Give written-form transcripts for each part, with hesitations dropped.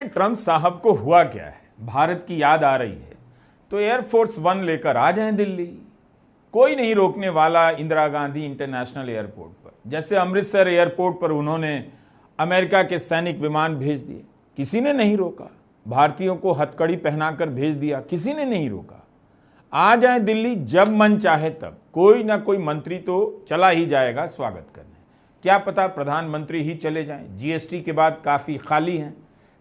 Trump साहब को हुआ क्या है, भारत की याद आ रही है तो एयरफोर्स वन लेकर आ जाएं दिल्ली। कोई नहीं रोकने वाला इंदिरा गांधी इंटरनेशनल एयरपोर्ट पर। जैसे अमृतसर एयरपोर्ट पर उन्होंने अमेरिका के सैनिक विमान भेज दिए, किसी ने नहीं रोका। भारतीयों को हथकड़ी पहनाकर भेज दिया, किसी ने नहीं रोका। आ जाए दिल्ली जब मन चाहे तब, कोई ना कोई मंत्री तो चला ही जाएगा स्वागत करने। क्या पता प्रधानमंत्री ही चले जाएं। जीएसटी के बाद काफी खाली हैं।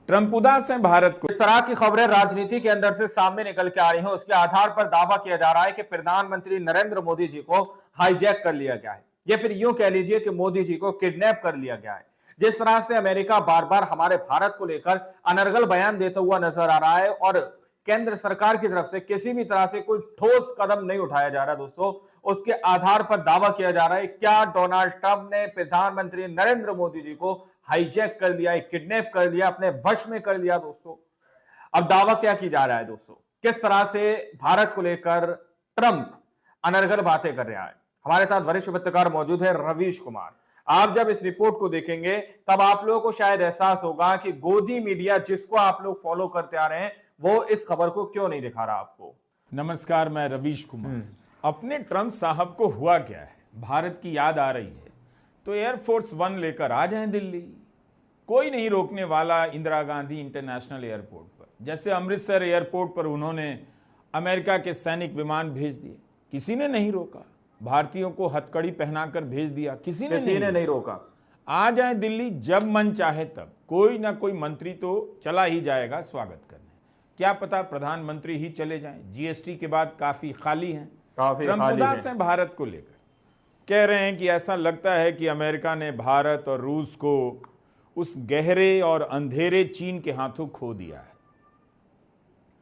ट्रंप उदास हैं भारत को। इस तरह की खबरें राजनीति के अंदर से सामने निकल के आ रही हैं, उसके आधार पर दावा किया जा रहा है कि प्रधानमंत्री नरेंद्र मोदी जी को हाईजैक कर लिया गया है, या फिर यूं कह लीजिए कि मोदी जी को किडनैप कर लिया गया है। जिस तरह से अमेरिका बार बार हमारे भारत को लेकर अनर्गल बयान देता हुआ नजर आ रहा है और केंद्र सरकार की तरफ से किसी भी तरह से कोई ठोस कदम नहीं उठाया जा रहा दोस्तों, उसके आधार पर दावा किया जा रहा है क्या डोनाल्ड ट्रंप ने प्रधानमंत्री नरेंद्र मोदी जी को हाईजैक कर लिया है, किडनैप कर लिया, अपने वश में कर लिया। दोस्तों अब दावा क्या की जा रहा है दोस्तों, किस तरह से भारत को लेकर ट्रंप अनर्गल बातें कर रहा है। हमारे साथ वरिष्ठ पत्रकार मौजूद है रवीश कुमार। आप जब इस रिपोर्ट को देखेंगे तब आप लोगों को शायद एहसास होगा कि गोदी मीडिया जिसको आप लोग फॉलो करते आ रहे हैं वो इस खबर को क्यों नहीं दिखा रहा आपको। नमस्कार, मैं रवीश कुमार। अपने ट्रंप साहब को हुआ क्या है, भारत की याद आ रही है तो एयरफोर्स वन लेकर आ जाएं दिल्ली। कोई नहीं रोकने वाला इंदिरा गांधी इंटरनेशनल एयरपोर्ट पर। जैसे अमृतसर एयरपोर्ट पर उन्होंने अमेरिका के सैनिक विमान भेज दिए, किसी ने नहीं रोका। भारतीयों को हथकड़ी पहनाकर भेज दिया, किसी ने नहीं रोका। आ जाए दिल्ली जब मन चाहे तब, कोई ना कोई मंत्री तो चला ही जाएगा स्वागत करने। क्या पता प्रधानमंत्री ही चले जाएं। जीएसटी के बाद काफी खाली हैं। ट्रंप उदास हैं भारत को लेकर। कह रहे हैं कि ऐसा लगता है कि अमेरिका ने भारत और रूस को उस गहरे और अंधेरे चीन के हाथों खो दिया है।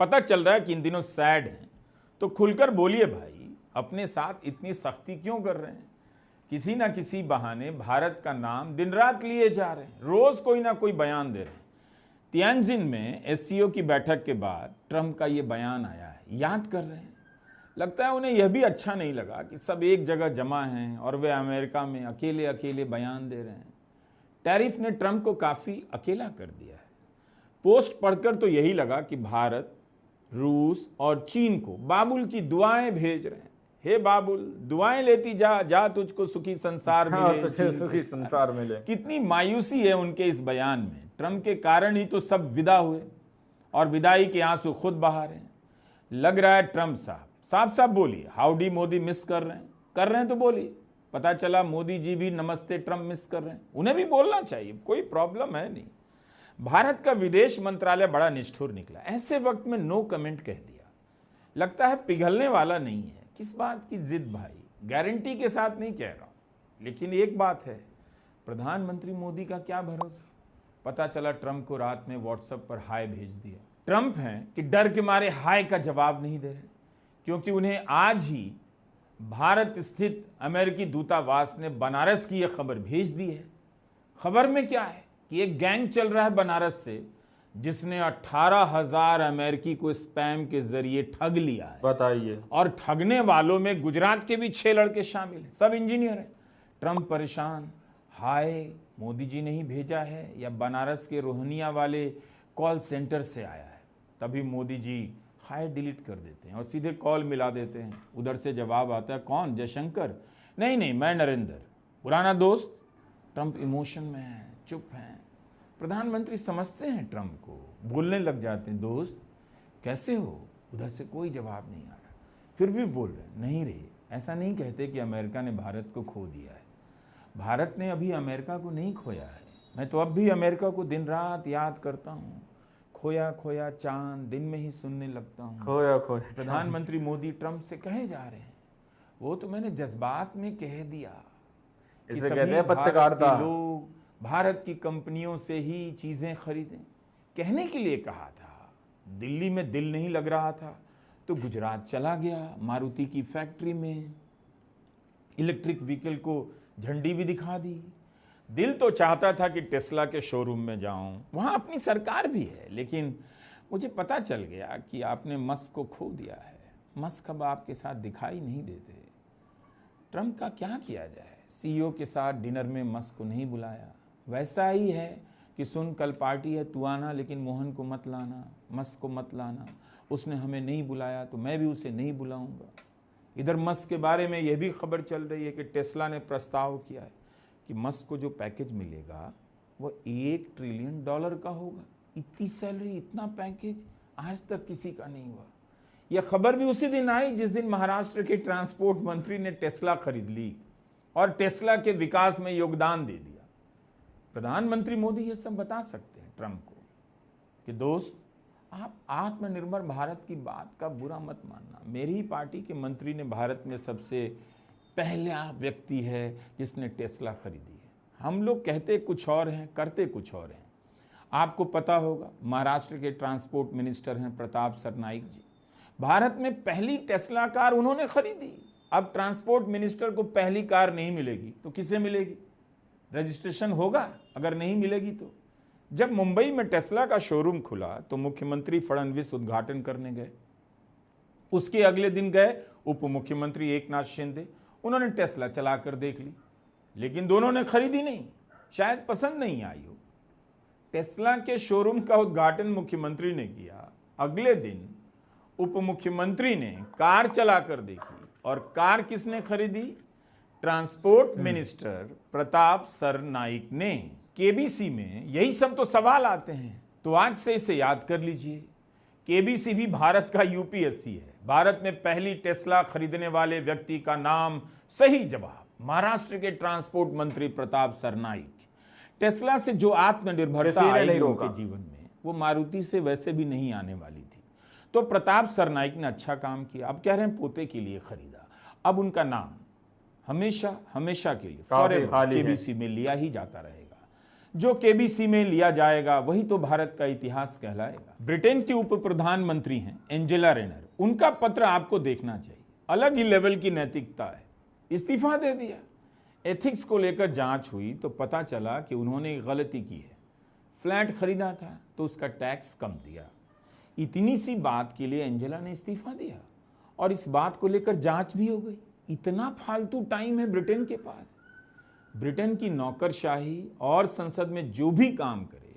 पता चल रहा है कि इन दिनों सैड हैं, तो खुलकर बोलिए भाई, अपने साथ इतनी सख्ती क्यों कर रहे हैं। किसी ना किसी बहाने भारत का नाम दिन रात लिए जा रहे हैं, रोज कोई ना कोई बयान दे रहे हैं। तियानजिन में एससीओ की बैठक के बाद ट्रंप का ये बयान आया है, याद कर रहे हैं। लगता है उन्हें यह भी अच्छा नहीं लगा कि सब एक जगह जमा हैं और वे अमेरिका में अकेले अकेले बयान दे रहे हैं। टैरिफ ने ट्रंप को काफ़ी अकेला कर दिया है। पोस्ट पढ़कर तो यही लगा कि भारत, रूस और चीन को बाबुल की दुआएं भेज रहे हैं। हे बाबुल, दुआएं लेती जा, जा तुझको सुखी संसार मिले, तुझे सुखी संसार मिले। कितनी मायूसी है उनके इस बयान में। ट्रंप के कारण ही तो सब विदा हुए और विदाई के आंसू खुद बहा रहे हैं। लग रहा है ट्रंप साहब साफ साफ बोलिए, हाउडी मोदी मिस कर रहे हैं तो बोलिए। पता चला मोदी जी भी नमस्ते ट्रंप मिस कर रहे हैं, उन्हें भी बोलना चाहिए, कोई प्रॉब्लम है नहीं। भारत का विदेश मंत्रालय बड़ा निष्ठुर निकला, ऐसे वक्त में नो कमेंट कह दिया। लगता है पिघलने वाला नहीं है। किस बात की जिद भाई, गारंटी के साथ नहीं कह रहा, लेकिन एक बात है, प्रधानमंत्री मोदी का क्या भरोसा। पता चला ट्रंप को रात में व्हाट्सएप पर हाय भेज दिया। ट्रंप हैं कि डर के मारे हाय का जवाब नहीं दे रहे, क्योंकि उन्हें आज ही भारत स्थित अमेरिकी दूतावास ने बनारस की यह खबर भेज दी है। खबर में क्या है कि एक गैंग चल रहा है बनारस से, जिसने 18,000 अमेरिकी को स्पैम के जरिए ठग लिया है। बताइए। और ठगने वालों में गुजरात के भी 6 लड़के शामिल हैं, सब इंजीनियर हैं। ट्रंप परेशान, हाय मोदी जी ने ही भेजा है या बनारस के रोहनिया वाले कॉल सेंटर से आया है। तभी मोदी जी हाय डिलीट कर देते हैं और सीधे कॉल मिला देते हैं। उधर से जवाब आता है, कौन, जयशंकर? नहीं, मैं नरेंद्र, पुराना दोस्त। ट्रंप इमोशन में है, चुप हैं। प्रधानमंत्री समझते हैं ट्रंप को, बोलने लग जाते हैं, दोस्त कैसे हो? उधर से कोई जवाब नहीं आ रहा, फिर भी बोल रहे, नहीं रे, ऐसा नहीं कहते कि अमेरिका ने भारत को खो दिया है। भारत ने अभी अमेरिका को नहीं खोया है। मैं तो अब भी अमेरिका को दिन रात याद करता हूँ। खोया खोया चांद दिन में ही सुनने लगता हूँ। खोया खोया प्रधानमंत्री मोदी ट्रंप से कहे जा रहे हैं, वो तो मैंने जज्बात में कह दिया। इसे कहते हैं पत्रकारिता। लोग भारत की कंपनियों से ही चीजें खरीदें, कहने के लिए कहा था। दिल्ली में दिल नहीं लग रहा था तो गुजरात चला गया, मारुति की फैक्ट्री में इलेक्ट्रिक व्हीकल को झंडी भी दिखा दी। दिल तो चाहता था कि टेस्ला के शोरूम में जाऊं, वहां अपनी सरकार भी है, लेकिन मुझे पता चल गया कि आपने मस्क को खो दिया है। मस्क अब आपके साथ दिखाई नहीं देते। ट्रंप का क्या किया जाए, सीईओ के साथ डिनर में मस्क को नहीं बुलाया। वैसा ही है कि सुन कल पार्टी है, तू आना लेकिन मोहन को मत लाना, मस्क को मत लाना, उसने हमें नहीं बुलाया तो मैं भी उसे नहीं बुलाऊंगा। इधर मस्क के बारे में यह भी खबर चल रही है कि टेस्ला ने प्रस्ताव किया है कि मस्क को जो पैकेज मिलेगा वो $1 ट्रिलियन का होगा। इतनी सैलरी, इतना पैकेज आज तक किसी का नहीं हुआ। यह खबर भी उसी दिन आई जिस दिन महाराष्ट्र के ट्रांसपोर्ट मंत्री ने टेस्ला खरीद ली और टेस्ला के विकास में योगदान दे दिया। प्रधानमंत्री मोदी ये सब बता सकते हैं ट्रंप को कि दोस्त, आप आत्मनिर्भर भारत की बात का बुरा मत मानना। मेरी ही पार्टी के मंत्री ने भारत में सबसे पहला व्यक्ति है जिसने टेस्ला खरीदी है। हम लोग कहते कुछ और हैं, करते कुछ और हैं। आपको पता होगा महाराष्ट्र के ट्रांसपोर्ट मिनिस्टर हैं प्रताप सरनाइक जी। भारत में पहली टेस्ला कार उन्होंने खरीदी। अब ट्रांसपोर्ट मिनिस्टर को पहली कार नहीं मिलेगी तो किसे मिलेगी? रजिस्ट्रेशन होगा, अगर नहीं मिलेगी तो। जब मुंबई में टेस्ला का शोरूम खुला तो मुख्यमंत्री फडणवीस उद्घाटन करने गए। उसके अगले दिन गए उप मुख्यमंत्री एकनाथ शिंदे, उन्होंने टेस्ला चलाकर देख ली, लेकिन दोनों ने खरीदी नहीं, शायद पसंद नहीं आई हो। टेस्ला के शोरूम का उद्घाटन मुख्यमंत्री ने किया, अगले दिन उप मुख्यमंत्री ने कार चलाकर देखी और कार किसने खरीदी? ट्रांसपोर्ट मिनिस्टर प्रताप सरनाइक ने। केबीसी में यही सब तो सवाल आते हैं, तो आज से इसे याद कर लीजिए। केबीसी भी भारत का यूपीएससी है। भारत में पहली टेस्ला खरीदने वाले व्यक्ति का नाम, सही जवाब, महाराष्ट्र के ट्रांसपोर्ट मंत्री प्रताप सरनाइक। टेस्ला से जो आत्मनिर्भरता आएगी उनके जीवन में, वो मारुति से वैसे भी नहीं आने वाली थी। तो प्रताप सरनाइक ने अच्छा काम किया। अब कह रहे हैं पोते के लिए खरीदा। अब उनका नाम हमेशा हमेशा के लिए फॉरएवर केबीसी में लिया ही जाता रहेगा। जो केबीसी में लिया जाएगा वही तो भारत का इतिहास कहलाएगा। ब्रिटेन की उप प्रधानमंत्री हैं एंजेला रेनर। उनका पत्र आपको देखना चाहिए, अलग ही लेवल की नैतिकता है। इस्तीफा दे दिया। एथिक्स को लेकर जांच हुई तो पता चला कि उन्होंने गलती की है। फ्लैट खरीदा था तो उसका टैक्स कम दिया। इतनी सी बात के लिए एंजेला ने इस्तीफा दिया और इस बात को लेकर जांच भी हो गई। इतना फालतू टाइम है ब्रिटेन के पास। ब्रिटेन की नौकरशाही और संसद में जो भी काम करे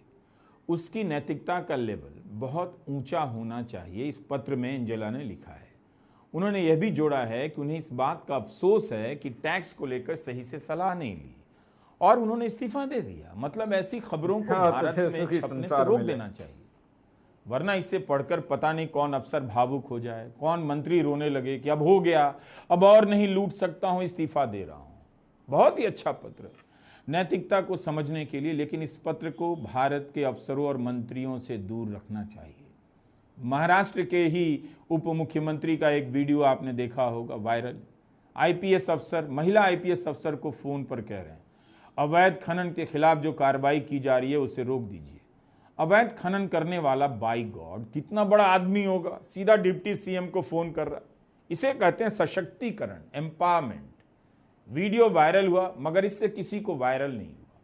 उसकी नैतिकता का लेवल बहुत ऊंचा होना चाहिए, इस पत्र में एंजेला ने लिखा है। उन्होंने यह भी जोड़ा है कि उन्हें इस बात का अफसोस है कि टैक्स को लेकर सही से सलाह नहीं ली और उन्होंने इस्तीफा दे दिया। मतलब ऐसी खबरों को भारत में छपने से रोक देना चाहिए, वरना इसे पढ़कर पता नहीं कौन अफसर भावुक हो जाए, कौन मंत्री रोने लगे कि अब हो गया, अब और नहीं लूट सकता हूं, इस्तीफा दे रहा हूं। बहुत ही अच्छा पत्र नैतिकता को समझने के लिए, लेकिन इस पत्र को भारत के अफसरों और मंत्रियों से दूर रखना चाहिए। महाराष्ट्र के ही उप मुख्यमंत्री का एक वीडियो आपने देखा होगा वायरल। आईपीएस अफसर, महिला आईपीएस अफसर को फोन पर कह रहे हैं अवैध खनन के खिलाफ जो कार्रवाई की जा रही है उसे रोक दीजिए। अवैध खनन करने वाला, बाय गॉड, कितना बड़ा आदमी होगा, सीधा डिप्टी सीएम को फोन कर रहा। इसे कहते हैं सशक्तिकरण, एम्पावरमेंट। वीडियो वायरल हुआ मगर इससे किसी को वायरल नहीं हुआ।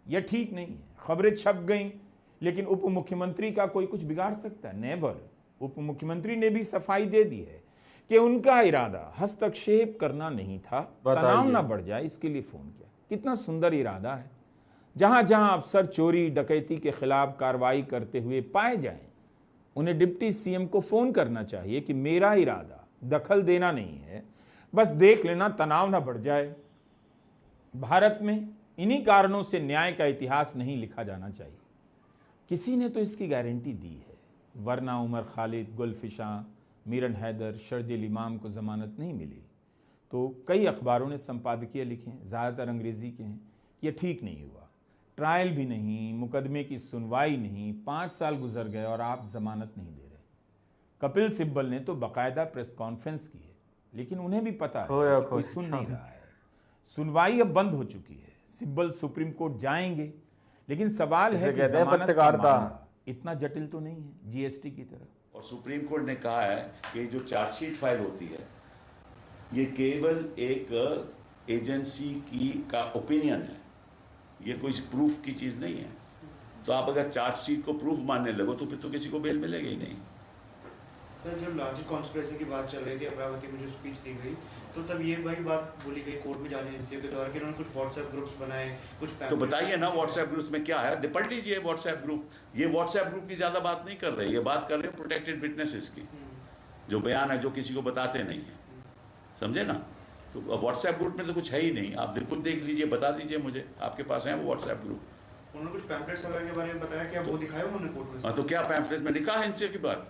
यह ठीक नहीं है। खबरें छप गईं, लेकिन उप मुख्यमंत्री का कोई कुछ बिगाड़ सकता है? नेवर। उप मुख्यमंत्री ने भी सफाई दे दी है कि उनका इरादा हस्तक्षेप करना नहीं था, तनाव ना बढ़ जाए इसके लिए फोन किया। कितना सुंदर इरादा है। जहां जहां अफसर चोरी डकैती के खिलाफ कार्रवाई करते हुए पाए जाएं, उन्हें डिप्टी सीएम को फोन करना चाहिए कि मेरा इरादा दखल देना नहीं है, बस देख लेना, तनाव ना बढ़ जाए। भारत में इन्हीं कारणों से न्याय का इतिहास नहीं लिखा जाना चाहिए। किसी ने तो इसकी गारंटी दी है, वरना उमर खालिद, गुलफिशां, मीरन हैदर, शर्जील इमाम को जमानत नहीं मिली। तो कई अखबारों ने संपादकीय लिखे, ज़्यादातर अंग्रेजी के हैं, यह ठीक नहीं हुआ। ट्रायल भी नहीं, मुकदमे की सुनवाई नहीं, 5 साल गुजर गए और आप जमानत नहीं दे रहे। कपिल सिब्बल ने तो बाकायदा प्रेस कॉन्फ्रेंस की है, लेकिन उन्हें भी पता है कि कोई सुन नहीं रहा है। सुनवाई अब बंद हो चुकी है। सिब्बल सुप्रीम कोर्ट जाएंगे, लेकिन सवाल है कि जमानत का मामला इतना जटिल तो नहीं है जीएसटी की तरह। और सुप्रीम कोर्ट ने कहा है कि जो चार्जशीट फाइल होती है ये केवल एक एजेंसी का ओपिनियन है, ये कोई प्रूफ की चीज नहीं है। तो आप अगर चार्जशीट को प्रूफ मानने लगो तो फिर तो किसी को बेल मिलेगा ही नहीं। सर जो लॉजिक कॉन्स्पिरेसी की बात चल रही थी, अमरावती में जो स्पीच दी गई, तो तब ये वही बात बोली गई कोर्ट में जांच एजेंसियों के द्वारा कि उन्होंने कुछ व्हाट्सएप ग्रुप्स बनाए, कुछ तो बताइए ना व्हाट्सएप ग्रुप्स में क्या है, पढ़ लीजिए व्हाट्सएप ग्रुप। ये व्हाट्सएप ग्रुप की ज्यादा बात नहीं कर रहे, ये बात कर रहे हैं प्रोटेक्टेड विटनेसेस की, जो बयान है जो किसी को बताते नहीं है, समझे ना। तो व्हाट्सएप ग्रुप में तो कुछ है ही नहीं, आप बिल्कुल देख लीजिए, बता दीजिए मुझे, आपके पास है वो व्हाट्सएप ग्रुप। उन्होंने कुछ पैम्पलेट्स वगैरह के बारे में बताया कि वो दिखाए उन्होंने कोर्ट में। हाँ, तो क्या पैम्फलेट में लिखा है इनसे की बात?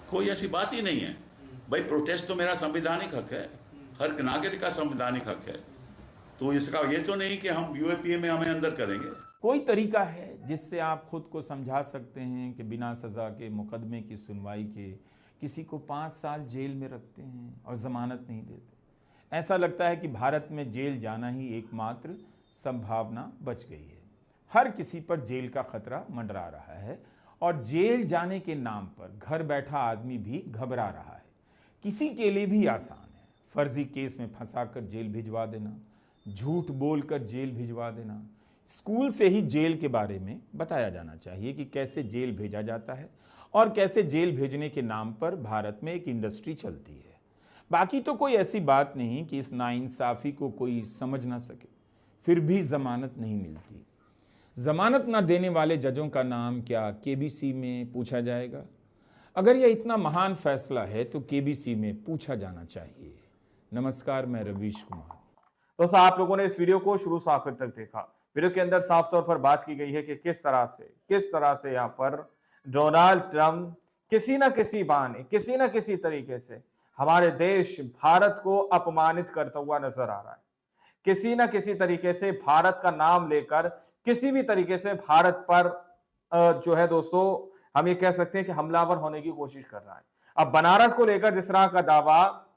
कोई ऐसी बात ही नहीं है भाई। प्रोटेस्ट तो मेरा संवैधानिक हक है, हर नागरिक का संवैधानिक हक है। तो इसका ये तो नहीं कि हम यूएपीए में हमें अंदर करेंगे। कोई तरीका है जिससे आप खुद को समझा सकते हैं कि बिना सज़ा के मुकदमे की सुनवाई के किसी को 5 साल जेल में रखते हैं और ज़मानत नहीं देते। ऐसा लगता है कि भारत में जेल जाना ही एकमात्र संभावना बच गई है। हर किसी पर जेल का खतरा मंडरा रहा है और जेल जाने के नाम पर घर बैठा आदमी भी घबरा रहा है। किसी के लिए भी आसान है फर्जी केस में फंसाकर जेल भिजवा देना, झूठ बोलकर जेल भिजवा देना। स्कूल से ही जेल के बारे में बताया जाना चाहिए कि कैसे जेल भेजा जाता है और कैसे जेल भेजने के नाम पर भारत में एक इंडस्ट्री चलती है। बाकी तो कोई ऐसी बात नहीं कि इस नाइंसाफ़ी को कोई समझ ना सके। फिर भी जमानत नहीं मिलती। जमानत ना देने वाले जजों का नाम क्या केबीसी में पूछा जाएगा? अगर यह इतना महान फैसला है तो केबीसी में पूछा जाना चाहिए। नमस्कार, मैं रवीश कुमार। दोस्तों, आप लोगों ने इस वीडियो को शुरू से आखिर तक देखा। वीडियो के अंदर साफ तौर पर बात की गई है कि किस तरह से यहाँ पर डोनाल्ड ट्रंप किसी ना किसी बहाने, किसी ना किसी तरीके से हमारे देश भारत को अपमानित करता हुआ नजर आ रहा है। किसी ना किसी तरीके से भारत का नाम लेकर किसी भी तरीके से भारत पर जो है दोस्तों, हम ये कह सकते हैं कि हमलावर होने की कोशिश कर रहा है। अब बनारस को लेकर जिस तरह का दावा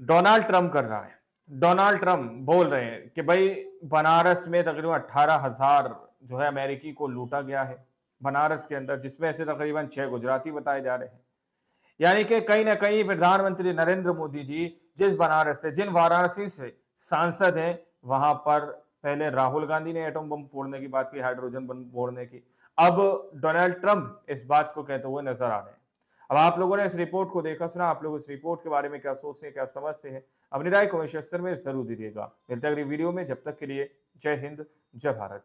डोनाल्ड ट्रंप कर रहा है, डोनाल्ड ट्रंप बोल रहे हैं कि भाई बनारस में तकरीबन 18,000 जो है अमेरिकी को लूटा गया है बनारस के अंदर, जिसमें से तकरीबन 6 गुजराती बताए जा रहे हैं। यानी कि कहीं ना कहीं प्रधानमंत्री नरेंद्र मोदी जी जिस बनारस से, जिन वाराणसी से सांसद हैं, वहां पर पहले राहुल गांधी ने एटम बम फोड़ने की बात की, हाइड्रोजन बम फोड़ने की। अब डोनाल्ड ट्रंप इस बात को कहते हुए नजर आ रहे हैं। अब आप लोगों ने इस रिपोर्ट को देखा सुना, आप लोग इस रिपोर्ट के बारे में क्या सोचते हैं, क्या समझते हैं? अपनी राय कमेंट सेक्शन में जरूर दीजिएगा। मिलते हैं अगली वीडियो में, जब तक के लिए जय हिंद, जय भारत।